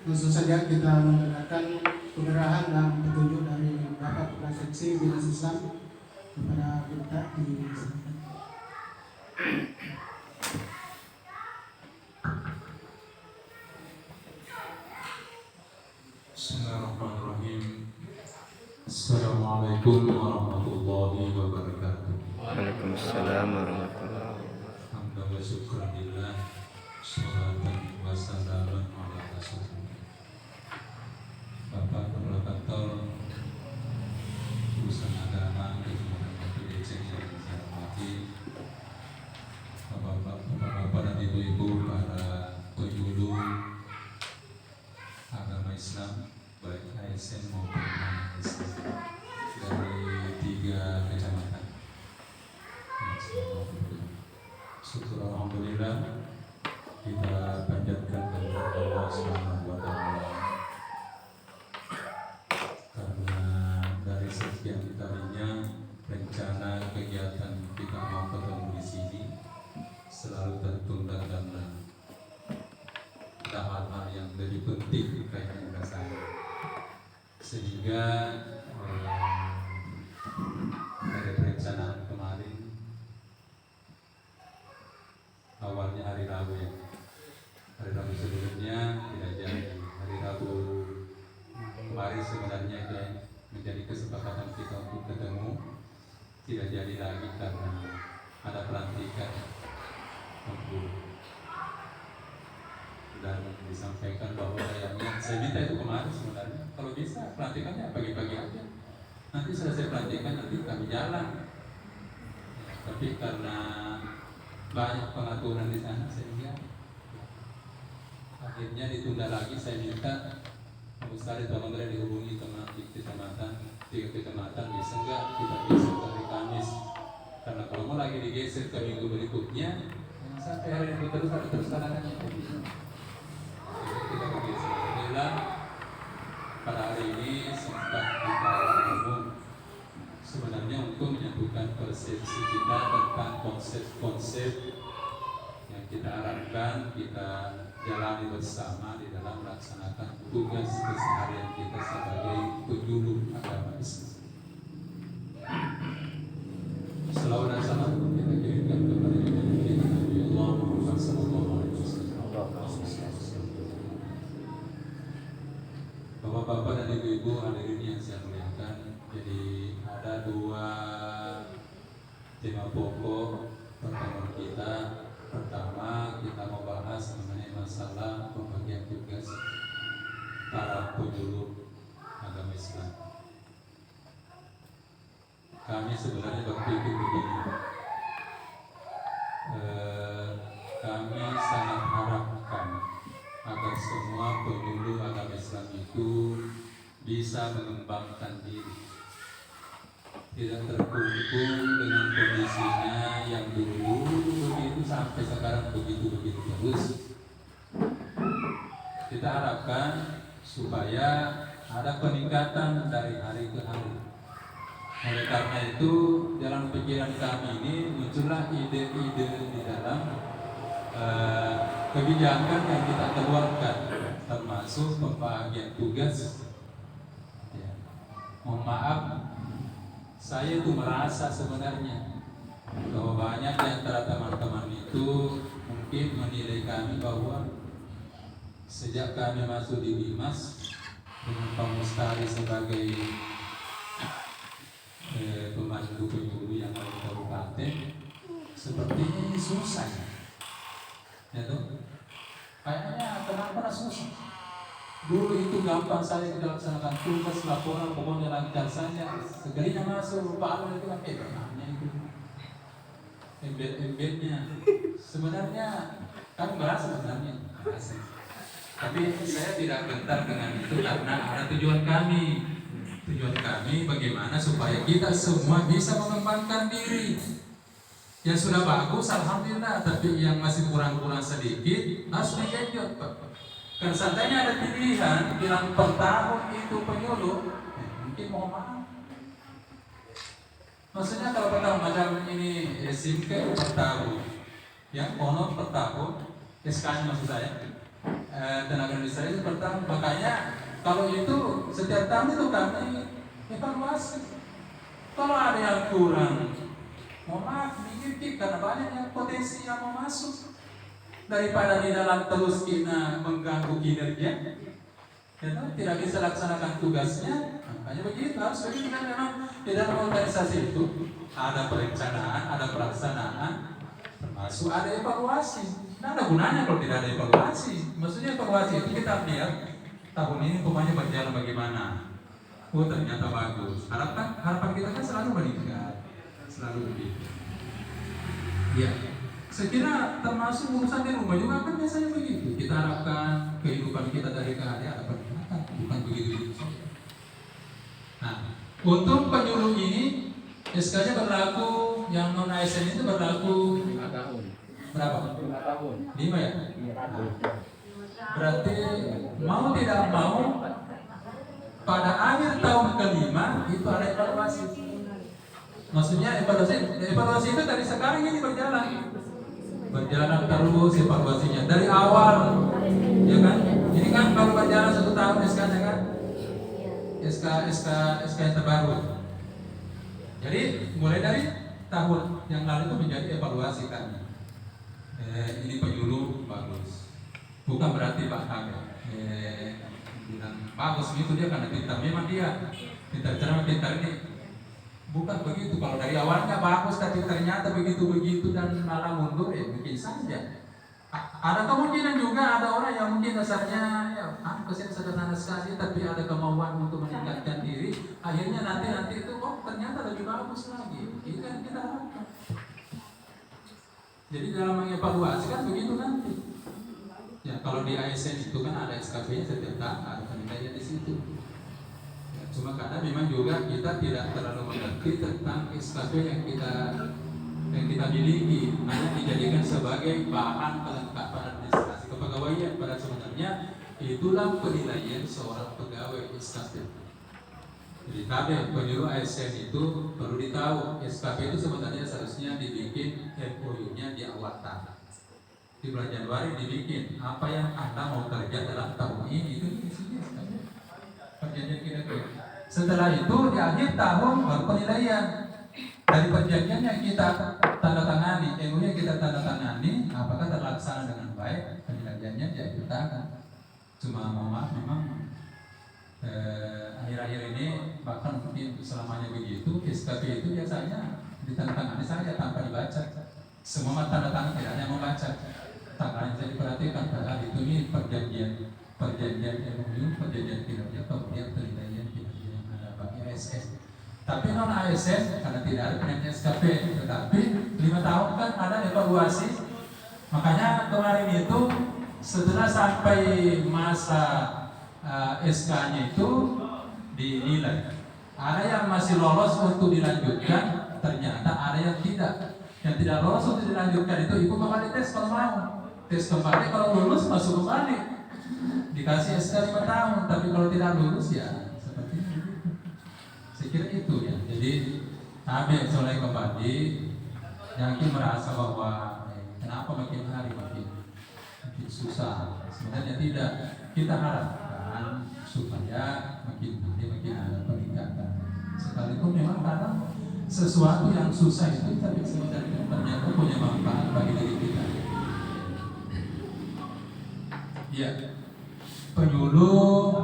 Langsung saja kita mendengarkan pengerahan dan petunjuk dari Bapak Kepala Seksi Dinas Islam kepada kita di sana. Bismillahirrahmanirrahim. Assalamualaikum warahmatullahi wabarakatuh. Waalaikumsalam warahmatullahi wabarakatuh. Hamdan wa syukran lillah. Sholatan wa salaman ala rasulillah. Bapak Kepala Kantor Urusan Agama Ketua PDC yang saya hormati, Bapak-bapak dan ibu-ibu para penyuluh agama Islam baik ASN maupun non-ASN dari 3 kecamatan. Syukur alhamdulillah, kita panjatkan kepada Allah Subhanahu wa taala karena dari sekian tadinya rencana kegiatan kita mau ketemu di sini selalu tertunda-tunda. Ada hal-hal yang lebih penting kayaknya rasanya, sehingga dari perencanaan kemarin awalnya hari Rabu ya, hari Rabu sebelumnya tidak jadi. Hari Rabu kemarin sebenarnya menjadi kesepakatan kita untuk ketemu, tidak jadi lagi karena ada pelantikan untuk, dan disampaikan bahwa yang saya minta itu kemarin sebenarnya kalau bisa pelantikannya pagi-pagi aja, nanti selesai pelantikan nanti kami jalan. Tapi karena banyak pengaturan di sana sehingga akhirnya ditunda lagi. Saya minta Pak Ustadz tolong dihubungi di kecamatan, 3 kecamatan, bisa nggak kita geser hari Kamis, karena kalau mau lagi digeser ke minggu berikutnya sampai hari ini terus ada tantangannya. Kita begitu. Alhamdulillah pada hari ini sempat kita umum sebenarnya untuk menyatukan persepsi kita tentang konsep-konsep yang kita harapkan kita jalani bersama di dalam melaksanakan tugas keseharian kita sebagai penyuluh agama Islam. Selawat dan salam kita kirimkan kepada Nabi Allah Muhammad sallallahu alaihi wasallam. Bapak-bapak dan ibu-ibu hadirin yang saya muliakan, jadi ada 2 tema pokok pertemuan kita. Pertama, kita mau bahas mengenai masalah pembagian tugas para penyuluh agama Islam. Kami sebenarnya berpikir begini, kami sangat harapkan agar semua penyuluh agama Islam itu bisa mengembangkan diri, tidak terkungkung dengan kondisinya yang dulu begitu sampai sekarang begitu-begitu terus. Kita harapkan supaya ada peningkatan dari hari ke hari. Oleh karena itu, dalam pikiran kami ini muncullah ide-ide di dalam kebijakan yang kita keluarkan, termasuk pembagian tugas. Ya. Mohon maaf, saya itu merasa sebenarnya bahwa banyak di antara teman-teman itu mungkin menilai kami bahwa sejak kami masuk di Bimas dengan Pak Mustari sebagai pemandu penyuluh yang ada di kabupaten, sepertinya ini susah ya tuh. Kayaknya kenapa susah? Dulu itu gampang saja kita laksanakan tugas laporan, pokoknya lancar saja. Segerinya masuk Pak Alun itu kan namanya itu embed-embednya. Sebenarnya kan berasa sebenarnya. Tapi saya tidak gentar dengan itu karena ada tujuan kami. Tujuan kami bagaimana supaya kita semua bisa mengembangkan diri. Yang sudah bagus alhamdulillah, tapi yang masih kurang-kurang sedikit harus digenjot, Pak. Kan seandainya ada pilihan bilang per tahun itu penyuluh, mungkin mohon maaf. Maksudnya kalau per tahun macam ini SIMK per tahun, ya honor per tahun, SK-nya maksud saya tenaga administrasi seperti itu. Makanya kalau itu setiap tahun itu kami evaluasi. Kalau ada yang kurang, mohon maaf dikit karena banyak yang potensi yang mau masuk. Daripada di dalam terus kita mengganggu kinerja, ya, tidak bisa laksanakan tugasnya. Makanya begitu, harus begitu kan. Memang di dalam organisasi itu ada perencanaan, ada pelaksanaan, termasuk ada evaluasi. Nah, ada gunanya kalau tidak ada evaluasi. Maksudnya evaluasi itu kita lihat tahun ini pokoknya berjalan bagaimana. Oh, ternyata bagus. Harapan kita kan selalu meningkat, selalu begitu. Ya, saya kira termasuk urusan di rumah juga kan biasanya begitu. Kita harapkan kehidupan kita dari keadaan ada peningkatan, bukan begitu saja. Nah, untuk penyuluh ini SK-nya berlaku, yang non ASN itu berlaku 5 tahun. berapa? 5 tahun. 5 ya? Iya. Berarti mau tidak mau pada akhir tahun kelima itu ada evaluasi. Maksudnya evaluasi itu dari sekarang ini berjalan terus evaluasinya dari awal, ya kan? Ini kan baru berjalan 1 tahun SK-nya kan? SK yang terbaru. Jadi mulai dari tahun yang lalu itu menjadi evaluasi kami. Ini penyuluh bagus. Bukan berarti Pak Hamid bilang bagus itu dia karena pintar. Memang dia pintar, cara pintar ini bukan begitu. Kalau dari awalnya bagus tapi ternyata begitu dan malah mundur, mungkin saja. Ada kemungkinan juga ada orang yang mungkin dasarnya kesan sederhana sekali tapi ada kemauan untuk meningkatkan diri, akhirnya nanti itu ternyata lebih bagus lagi. Itu yang kita harapkan. Jadi dalam mengevaluasi kan begitu nanti. Ya, kalau di ASN itu kan ada SKP-nya setiap tahun, ada penilaian di situ. Ya, cuma karena memang juga kita tidak terlalu mengerti tentang SKP yang kita miliki, hanya dijadikan sebagai bahan kelengkapan administrasi kepegawaian. Pada sebenarnya itulah penilaian seorang pegawai SKP. Jadi penyuluh ASN itu perlu ditahu, SKP itu sebenarnya seharusnya dibikin MOU-nya di awal tahun. Di bulan Januari dibikin apa yang Anda mau kerja dalam tahun ini, itu isinya perjanjian kinerja. Setelah itu di akhir tahun baru penilaian. Dari perjanjian yang kita tanda tangani, MOU yang kita tanda tangani, apakah terlaksana dengan baik, penilaiannya diajukan. Cuma maaf memang akhir-akhir ini bahkan mungkin selamanya begitu, SKP itu biasanya ditandatangani saja tanpa dibaca. Semua tanda tangan tidak hanya membaca. Tangan saya diperhatikan padahal itu ini perjanjian MOU, perjanjian kinerja, kemudian penilaian kinerja yang ada bagi ASN. Tapi non ASN karena tidak ada penilaian SKP, tetapi 5 tahun kan ada evaluasi. Makanya kemarin itu setelah sampai masa SK-nya itu dinilai. Ada yang masih lolos untuk dilanjutkan, ternyata ada yang tidak. Yang tidak lolos untuk dilanjutkan itu ikut kembali tes kalau mau. Tes kembali, kalau lulus masuk kembali. Dikasih SK 5 tahun, tapi kalau tidak lulus ya seperti itu. Saya kira itu ya. Jadi kami mulai kembali, yakin merasa bahwa kenapa makin hari makin susah. Sebenarnya tidak. Kita harapkan supaya makin hari makin ada peningkatan. Sekalipun memang kadang sesuatu yang susah itu tapi sebenarnya ternyata punya manfaat bagi diri kita. Ya, penyuluh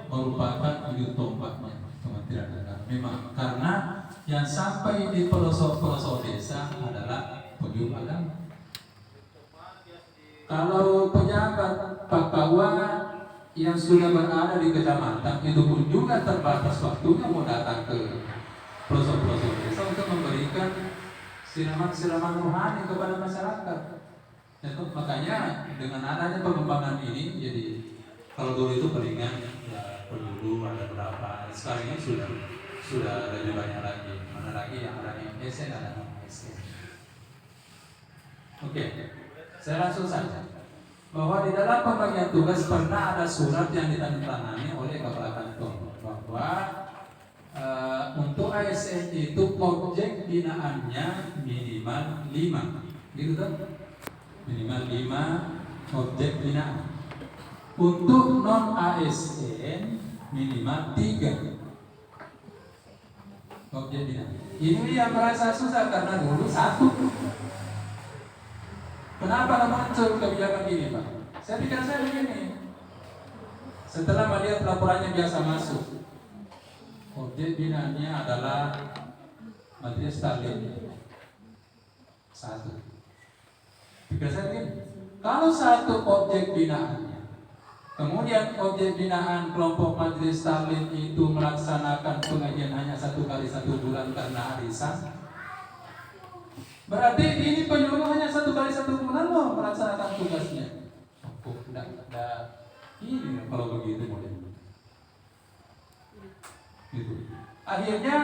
merupakan ujung tombaknya Kementerian Agama. Memang karena yang sampai di pelosok-pelosok desa adalah penyuluh agama. Kalau pejabat pakawan yang sudah berada di kecamatan itu pun juga terbatas waktunya mau datang ke pelosok-pelosok desa untuk memberikan siraman-siraman rohani kepada masyarakat. Dan makanya dengan adanya pengembangan ini, jadi kalau dulu itu palingan ya penyuluh ada berapa, sekarang ini sudah lebih banyak lagi. Mana lagi yang ada yang ASN, ada non ASN. Oke, saya langsung saja bahwa di dalam pembagian tugas pernah ada surat yang ditandatangani oleh kepala kantor bahwa untuk ASN itu objek binaannya minimal 5, gitu kan? Minimal 5 objek binaan. Untuk non ASN minimal 3 objek binaan. Ini yang merasa susah karena dulu 1. Kenapa muncul kebijakan ini, Pak? Saya pikir saya begini. Setelah melihat laporannya biasa masuk, objek binaannya adalah Majelis Taklim 1. Pikir saya begini. Kalau 1 objek binaannya, kemudian objek binaan kelompok Majelis Taklim itu melaksanakan pengajian hanya 1 kali 1 bulan karena arisan, berarti ini penyuluh hanya 1 kali 1 bulan loh melaksanakan tugasnya. Oh, tidak ini kalau begitu modelnya. Gitu. Akhirnya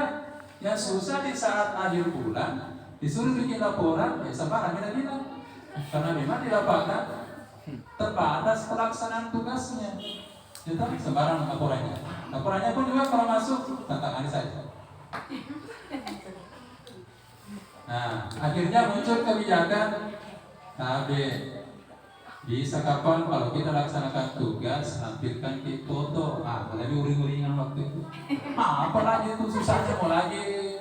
yang susah di saat akhir bulan disuruh bikin laporan, ya sembarang kita bilang. Karena memang di lapangan terbatas pelaksanaan tugasnya. Itu sembarang laporannya. Laporannya pun juga kalau masuk tantangan saja. Nah, akhirnya muncul kebijakan KB. Bisa kapan kalau kita laksanakan tugas lampirkan di foto. Lebih uring-uringan waktu itu. Apa lagi itu susahnya mau lagi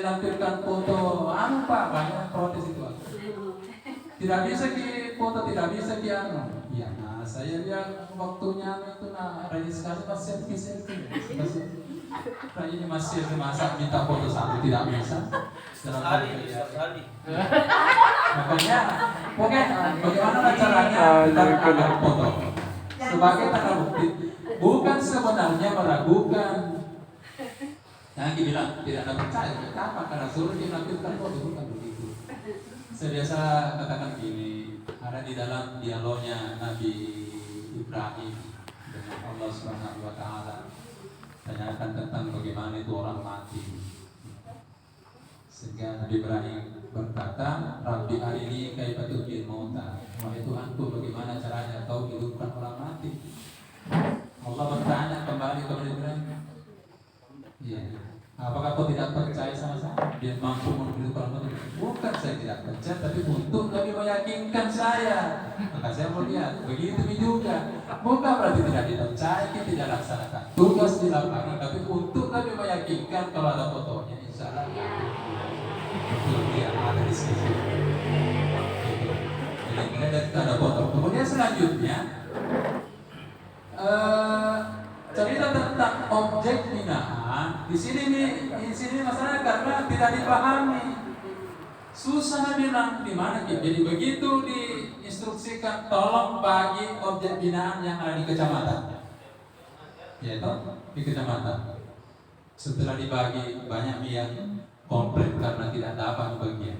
lampirkan foto. Pak banyak protes itu. Tidak bisa di foto, tidak bisa di anu. Ya, saya lihat waktunya itu rajin sekali pas selfie. Ini masih masa minta foto 1 tidak bisa. Makanya, bagaimana caranya kita angkat foto sebagai tanda bukti, bukan sebenarnya meragukan. Yang dibilang tidak ada percaya, kenapa? Karena suruh dilakukan foto, bukan begitu. Saya biasa katakan gini, ada di dalam dialognya Nabi Ibrahim dengan Allah Subhanahu wa Ta'ala, tanyakan tentang bagaimana itu orang mati. Sehingga Nabi Ibrahim berkata, Rabbi arini kaifa tuhyil mauta. Wahai Tuhanku, bagaimana caranya kau hidupkan orang mati? Allah bertanya kembali kepada Ibrahim, ya, apakah kau tidak percaya sama saya? Dia mampu menghidupkan orang mati. Bukan saya tidak percaya, tapi untuk lebih meyakinkan saya. Maka saya mau lihat, begitu juga. Bukan berarti tidak dipercaya, kita tidak laksanakan tugas di lapangan, tapi untuk lebih meyakinkan kalau ada fotonya, insya Allah betul dia ada di sini. Jadi kemudian ada foto. Kemudian selanjutnya cerita tentang objek binaan. Di sini masalah karena tidak dipahami. Susah bilang di mana gitu. Jadi begitu diinstruksikan tolong bagi objek binaan yang ada di kecamatan. Yaitu di kecamatan. Setelah dibagi banyak yang komplain karena tidak dapat bagian.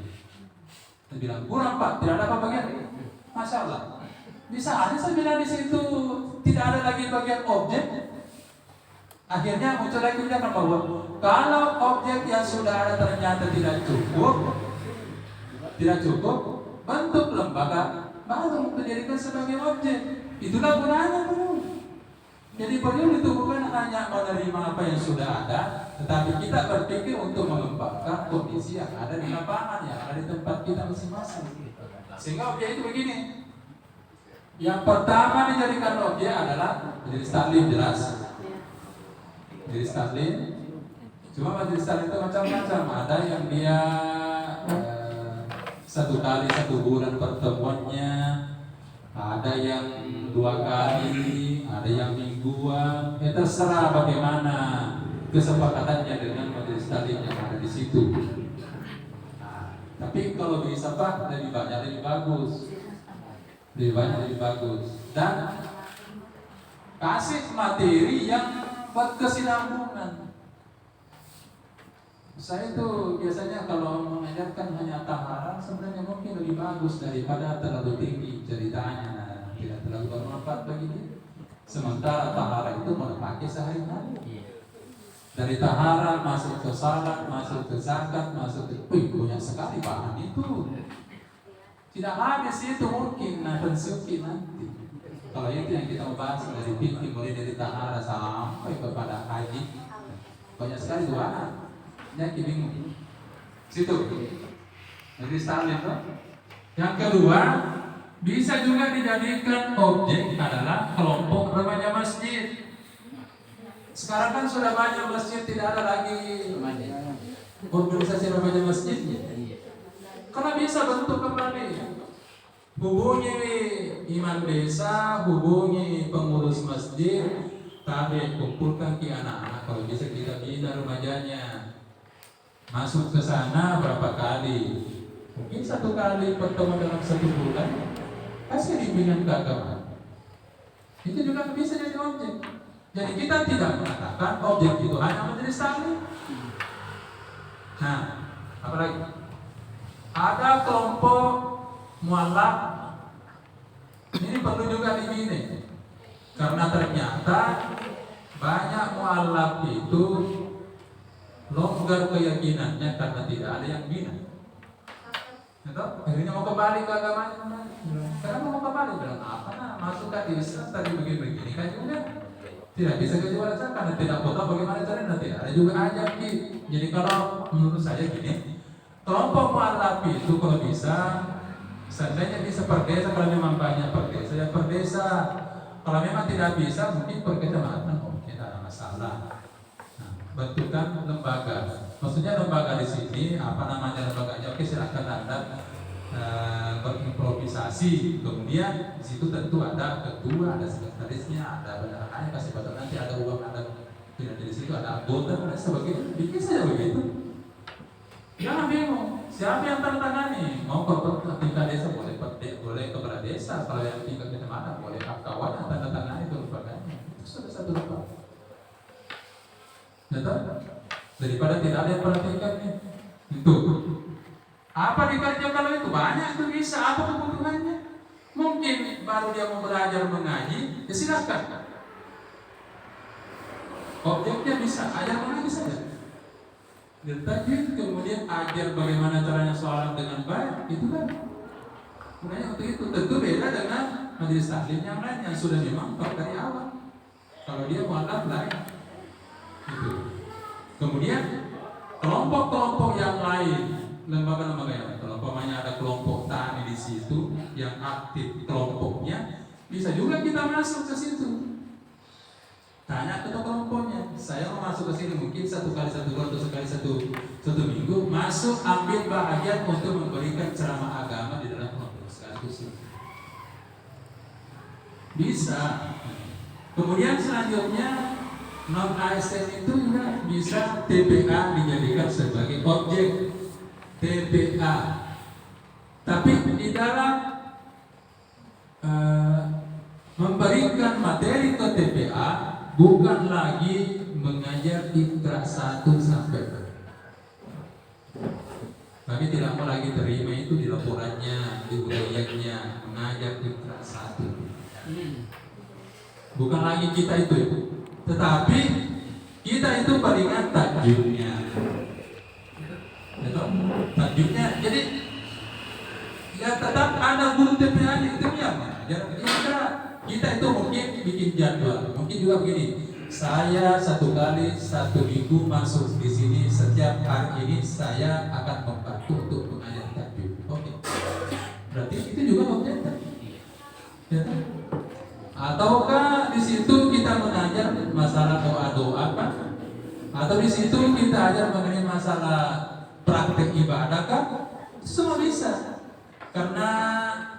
Dia bilang kurang Pak, tidak dapat bagian. Masya Allah. Bisa aja saya bilang di situ tidak ada lagi bagian objek. Akhirnya muncul lagi kebijakan bahwa kalau objek yang sudah ada ternyata tidak cukup, bentuk lembaga baru dijadikan sebagai objek. Itulah gunanya bro. Jadi perlu ditubuhkan hanya menerima apa yang sudah ada, tetapi kita berpikir untuk mengembangkan kondisi yang ada di lapangan, yang ada di tempat kita masing-masing. Sehingga objek itu begini. Yang pertama dijadikan objek adalah majelis taklim, jelas. Majelis taklim. Cuma majelis taklim itu macam-macam. Ada yang dia 1 kali 1 bulan pertemuannya, ada yang 2 kali, ada yang mingguan. Terserah bagaimana kesepakatannya dengan majelis taklim yang ada di situ. Tapi kalau bisa Pak, lebih banyak lebih bagus. Lebih banyak lebih bagus. Dan kasih materi yang berkesinambungan. Saya itu biasanya kalau mengajarkan hanya taharah sebenarnya mungkin lebih bagus daripada terlalu tinggi ceritanya, tidak terlalu bermanfaat bagi dia. Sementara taharah itu mau pakai sehari-hari. Dari taharah masuk ke salat, masuk ke zakat, masuk ke banyak sekali bahan itu. Tidak habis itu mungkin pensuki nanti. Kalau itu yang kita bahas dari fikih mulai dari taharah sampai kepada haji, banyak sekali bahan. Jadi bingung. Situ. Jadi stabil tuh. Yang kedua, Bisa juga dijadikan objek adalah kelompok remaja masjid. Sekarang kan sudah banyak masjid tidak ada lagi organisasi remaja masjidnya. Karena bisa bentuk kembali. Hubungi imam desa, hubungi pengurus masjid, tarik kumpulkan ke anak-anak. Kalau bisa kita bina remajanya. Masuk ke sana berapa kali? Mungkin 1 kali pertemuan dalam 1 bulan. Kasih bimbingan keagamaan. Itu juga bisa jadi objek. Jadi kita tidak mengatakan objek itu hanya majelis taklim. Nah, apalagi? Ada kelompok mualaf. Ini perlu juga dibina. Karena ternyata banyak mualaf itu longgar keyakinannya karena tidak ada yang bina. Akhirnya mau kembali ke agamanya. Sekarang mau kembali bilang apa? Nah, masuk ke Islam tadi begini kan juga tidak bisa kejualan saya karena tidak tahu bagaimana caranya. Nanti ada juga ajak gitu. Jadi kalau menurut saya gini, kelompok mualaf itu kalau bisa, seandainya bisa per desa, kalau memang banyak per desa ya per desa. Kalau memang tidak bisa mungkin per kecamatan, tidak ada masalah. Bentukan lembaga. Maksudnya lembaga di sini apa namanya lembaganya? Oke, silakan Anda berimprovisasi. Kemudian di situ tentu ada ketua, ada sekretarisnya, ada bendaharanya, kasih batas nanti ada uang, ada tidak di situ ada anggota dan sebagainya. Bikin saja begitu. Jangan bingung. Siapa yang tanda tangani? Mau ke tingkat desa boleh kepala desa. Kalau yang tingkat kecamatan boleh kawan yang tanda tangani itu lembaganya. Itu sudah satu lembaga. Daripada tidak ada yang perhatikannya. Itu apa dikerja kalau itu banyak itu bisa apa kebutuhannya? Mungkin baru dia mau belajar mengaji, ya silakan. Objeknya bisa ajar mengaji saja. Tajwid kemudian ajar bagaimana caranya sholat dengan baik, itu kan. Makanya untuk itu tentu beda dengan majelis taklim yang lain yang sudah memang dari awal. Kalau dia mualaf lain. Itu. Kemudian kelompok-kelompok yang lain, lembaga-lembaga yang lain, kalau ada kelompok tani di situ yang aktif kelompoknya, bisa juga kita masuk ke situ. Tanya ke kelompoknya, saya mau masuk ke sini mungkin 1 kali 1 bulan atau sekali satu minggu, masuk ambil bahagian untuk memberikan ceramah agama di dalam kelompok sekaligus. Bisa. Kemudian selanjutnya non ASN itu juga bisa TPA dijadikan sebagai objek TPA. Tapi di dalam memberikan materi ke TPA bukan lagi mengajar Iqra 1 sampai 4. Tapi tidak mau lagi terima itu di laporannya, di ulayaknya mengajar Iqra 1. Bukan lagi kita itu. Tetapi kita itu palingan tajwidnya. Tajwidnya. Jadi ya tetap ada guru TPA itu yang kita itu mungkin bikin jadwal. Mungkin juga begini. Saya 1 kali 1 minggu masuk di sini, setiap hari ini saya akan membantu untuk mengajar tajwid. Oke. Berarti itu juga objek. Ya. Ataukah di situ kita mengajar masalah doa-doa kan? Atau di situ kita ajar mengenai masalah praktek ibadah kan? Semua bisa. Karena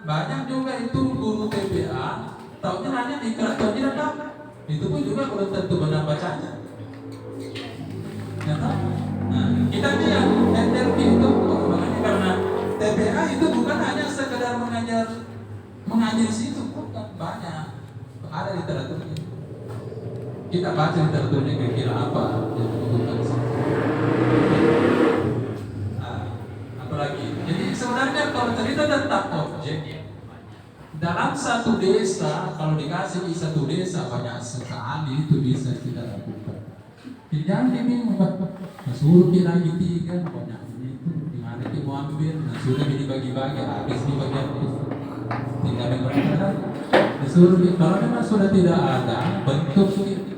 banyak juga itu guru TPA taunya hanya di kerajaan tidak. Itu pun juga belum tentu benar bacanya. Nah, kita lihat NLP itu makanya karena TPA itu bukan hanya sekedar mengajar di situ, bukan banyak. Ada literaturnya. Kita baca literaturnya kira-kira apa yang dibutuhkan di situ. Apalagi. Jadi sebenarnya kalau cerita tentang objek dalam satu desa, kalau dikasih di satu desa banyak sekali itu bisa kita lakukan. Jangan ini suruh kita lagi 3 banyak itu di mana kita mau ambil, nah sudah dibagi-bagi habis di bagian itu. Tinggal digunakan. Disuruh kalau memang sudah tidak ada bentuk itu.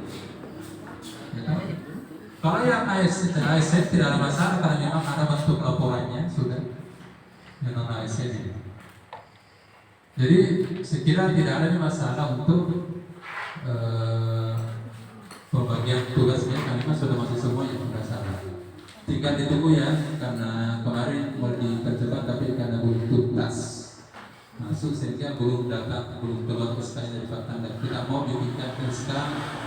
Ya, kalau yang ASN tidak ada masalah karena memang ada bentuk laporannya sudah. Yang non ASN ini. Jadi saya kira tidak ada nih masalah untuk pembagian tugasnya, kami sudah masuk semuanya, tidak salah. Tinggal ditunggu ya, karena kemarin mau dipercepat tapi karena belum tuntas masuk sehingga belum datang, belum keluar SK dari Pak Tanda. Kita mau bikinkan SK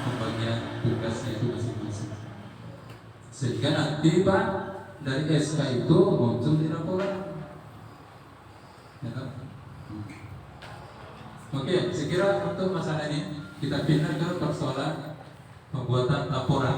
pembagian tugasnya itu masing-masing. Sehingga nanti Pak dari SK itu muncul di laporan. Ya kan? Oke, saya kira untuk masalah ini kita pindah ke persoalan pembuatan laporan.